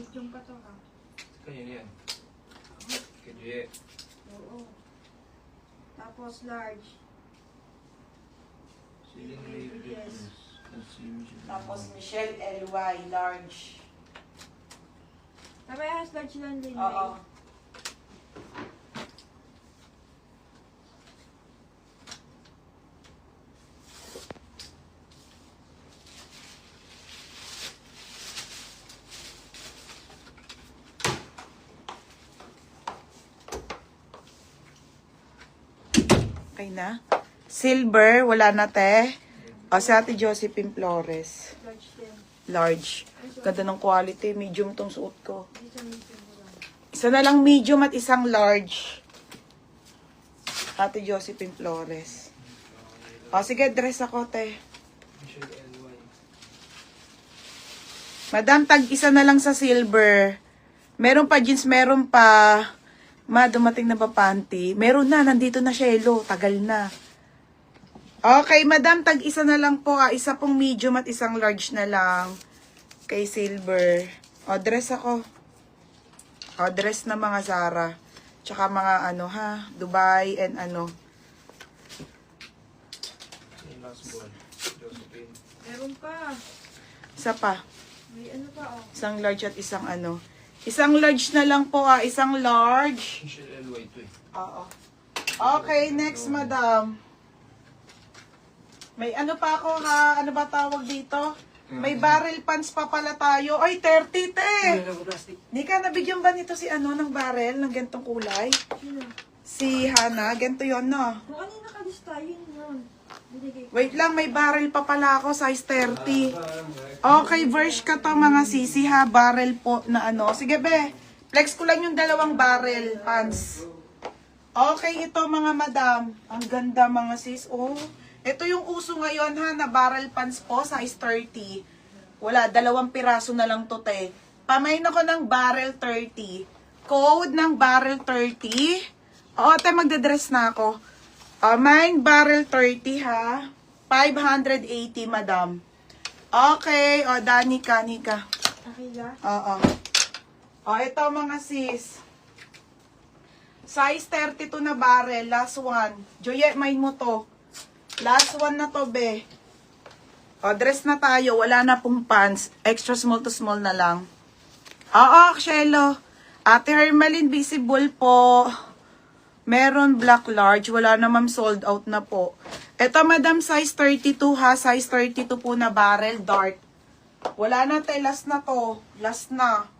Medium pa to ha. Kanina yan. Kay Juye. Oo. Tapos large. Celine Ray Yes. Tapos Michelle L.Y. large. Parehas large lang din. Oo. Okay na. Silver, wala na te. O si Ate Josephine Flores. Large din. Large. Ganda ng quality. Medium tong suot ko. Dito medium ko lang. Isa na lang medium at isang large. Ate Josephine Flores. O sige, dress ako te. Michelle L.Y. Madam, tag isa na lang sa silver. Meron pa jeans, meron pa. Dumating na ba panty? Meron na, nandito na Shelo. Tagal na. Okay, madam, tag isa na lang po. Isa pong medium at isang large na lang. Kay silver. O, dress ako. O, dress na mga Zara. Tsaka mga ano ha, Dubai and ano. Yung last one. Josephine. Meron pa. Isa pa. May ano pa oh. Isang large at isang ano. Isang large na lang po isang large. Michelle L.Y. to eh. Oo. Okay, next madam. May ano pa ako ha? Ano ba tawag dito? May barrel pants pa pala tayo. Ay, 30 te! Di ka nabigyan ba nito si ano ng barrel ng gantong kulay? Sino? Si Hana, ganito yon no? Kung kanina ka-lista, yun yun. Binigay ko. Wait lang, may barrel pa pala ako, size 30. Okay, verse ka to mga sisi ha, barrel po na ano. Sige be, flex ko lang yung dalawang barrel pants. Okay, ito mga madam. Ang ganda mga sis. Oh, ito yung uso ngayon ha, na barrel pants po, size 30. Wala, 2 piraso na lang to te. Pamain ako ng barrel 30. Code ng barrel 30. Oo, te, magdadress na ako. Mine barrel 30 ha. 580 madam. Okay, Danica, Nika. Akila. Oo. Ito mga sis. Size 32 na barrel, last one. Joye, mine mo to. Last one na to, be. Dress na tayo, wala na pong pants. Extra small to small na lang. Oo, Shelo. Ate Hermaline, visible po. Meron black large. Wala na ma'am, sold out na po. Ito madam, size 32 ha. Size 32 po na barrel, dark. Wala na te, last na to. Last na.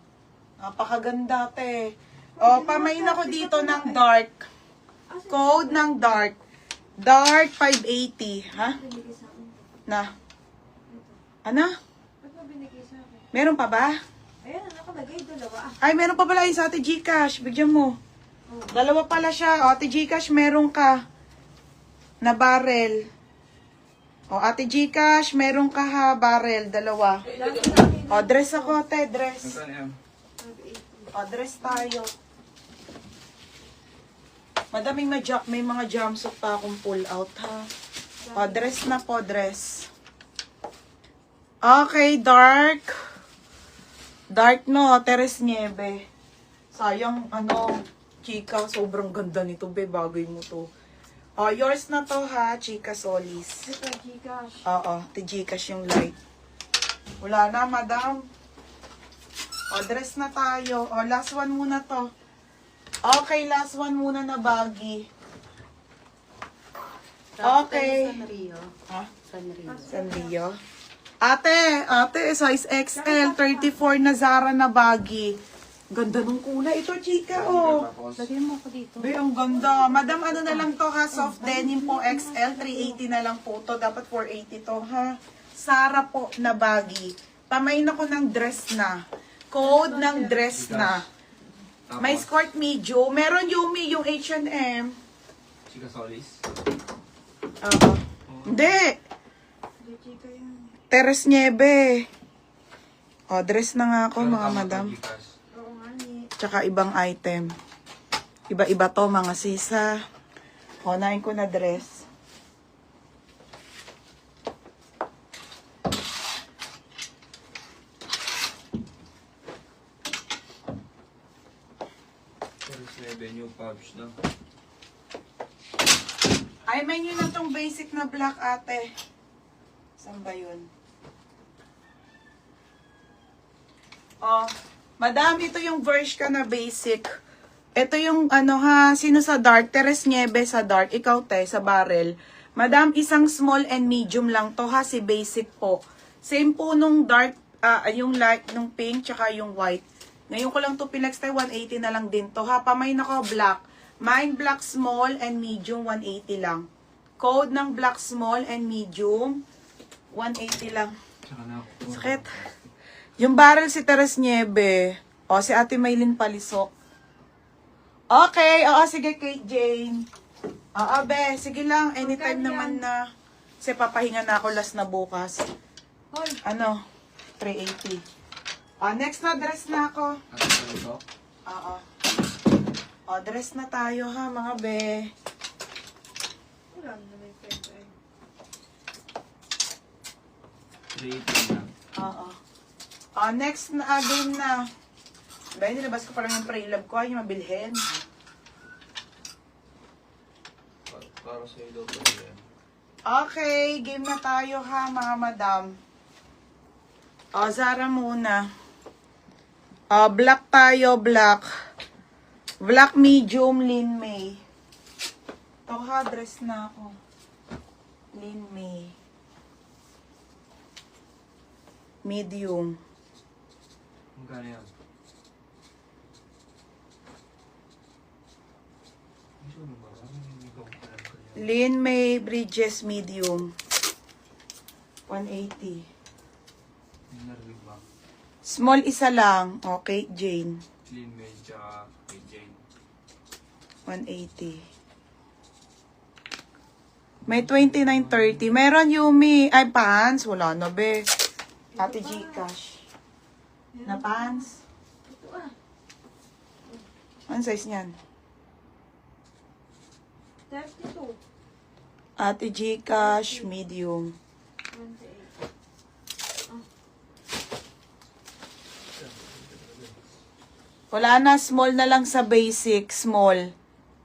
Napakaganda te. Pamain ako dito ng dark. Code ng dark. Dark 580. Ha? Binigay sa akin. Na. Ano? Ba't mo binigay sa akin? Meron pa ba? Ayan, ano nakalagay? Dalawa. Ay, meron pa pala yung sa Ate Gcash. Bigyan mo. Oh. Dalawa pala siya. Ate Gcash, meron ka na barrel. Ate Gcash, meron ka ha, barrel. Dalawa. Lagi sa akin. Dress ako, te. Dress. Magkano yan? 580. Dress tayo. Madaming may mga jumpsuit pa akong pull out ha. Dress na po, dress. Okay, dark. Dark no, Teres Nieve. Sayang, chika, sobrang ganda nito, be. Bagay mo to. Yours na to ha, Chika Solis. Ito, Gcash. Oo, Gcash yung light. Wala na, madam. Dress na tayo. Last one muna to. Okay, last one muna na baggy. Okay. Sanrio. Ha? Sanrio. Sanrio. Ate, size XL, 34 na Zara na baggy. Ganda nung kulay. Ito, chika, Lagyan mo ako dito. Be, ang ganda. Madam, ano na lang to ha? Soft denim po XL, 380 na lang po to. Dapat 480 to ha. Zara po na baggy. Pamain ako ng dress na. Code ng dress na. May skirt medium. Meron Yumi, yung H&M. Chika Solis. Hindi. Hindi, Chika yan. Teres Nieve. Dress na nga ako, mga madam. Oo nga ni. Tsaka ibang item. Iba-iba to, mga sisa. Unahin ko na dress. Venue pouch na. Ay, may nyo na tong basic na black, ate. Saan ba yun? Oh, madami ito yung verse ka na basic. Ito yung ano ha, sino sa dark? Teres Nieve sa dark. Ikaw te, sa barrel. Madam, isang small and medium lang to ha, si basic po. Same po nung dark, yung light, nung pink, tsaka yung white. Ngayon ko lang to pinex tayo, 180 na lang din to ha. Pamay na ko, black. Mine black small and medium, 180 lang. Code ng black small and medium, 180 lang. Tsaka na ako. Sakit. Yung barrel si Teres Nieve. O, si Ate Maylin Palisok. Okay, oo, sige, Kate Jane. Oo, be, sige lang, anytime naman na. Kasi papahinga na ako last na bukas. Hoy, Ano? 380. Next na, dress na ako. At ito, Oo. Dress na tayo ha, mga be. wala na may pwede. 380 na. Oo. Next na, game na. Ba, nilabas ko pa lang yung pre-love ko. Ay, yung mabilhin. Para sa'yo daw pa yan. Okay, game na tayo ha, mga madam. Zara muna. Black tayo, black. Black medium, Lin May. Ito ha, dress na ako. Lin May. Medium. Magkano yan? Lin May Bridges medium. 180. Narinig ba? Small isa lang. Okay, Jane. Clean May tsaka kay Jane. 180. May 29.30. Meron Yumi. Ay, pants. Wala na, be. Ate Gcash. Na pants? Ito ah. Ano size niyan? 32. Ate Gcash, medium. 28. Wala na, small na lang sa basic. Small.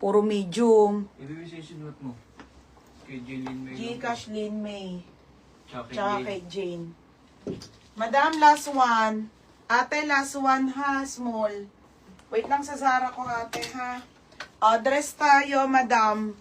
Puro medium. Ibibigay sa'yo sinuot mo. Kay Jane May. Gcash, Lin May. Tsaka kay Tsaka Jane. kay Jane. Madam, last one. Ate, last one ha, small. Wait lang sa Zara ko, ate ha. Dress tayo, madam.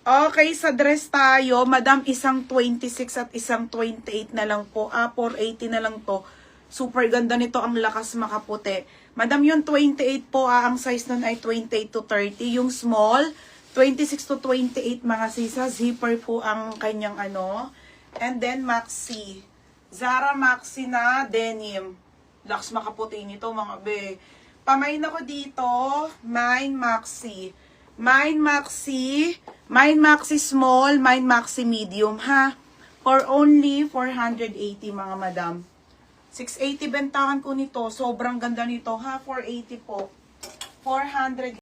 Okay, sa dress tayo, madam, isang 26 at isang 28 na lang po. 480 na lang to. Super ganda nito, ang lakas makaputi. Madam, yung 28 po, ang size nun ay 28 to 30. Yung small, 26 to 28 mga sisa. Zipper po ang kanyang ano. And then, maxi. Zara maxi na denim. Lakas makaputi nito mga be. Pamain ako dito. Mine maxi. Mine maxi. Mine maxi small. Mine maxi medium ha. For only 480 mga madam. 680 bentahan ko nito. Sobrang ganda nito ha. 480 po. 400